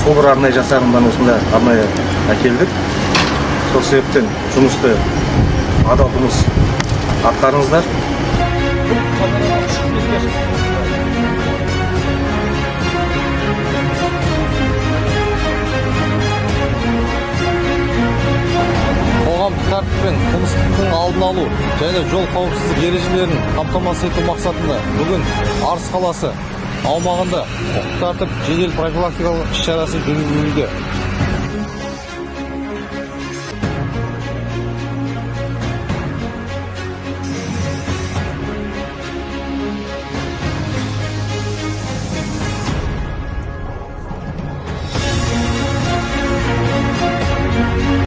сол бір арнайы жасағымдан осында арнайы әкелдік. Сол себептен жұмысты адал жұмыс атқарыңыздар. Қоғамдық тәртіп пен қылмыстың алдын алу және жол қауіпсіздік ережелерін қамтамасыз ету мақсатында бүгін Арыс қаласы аумағында құқықтық тәртіп жедел профилактикалық іс-шарасы жүргізілуде.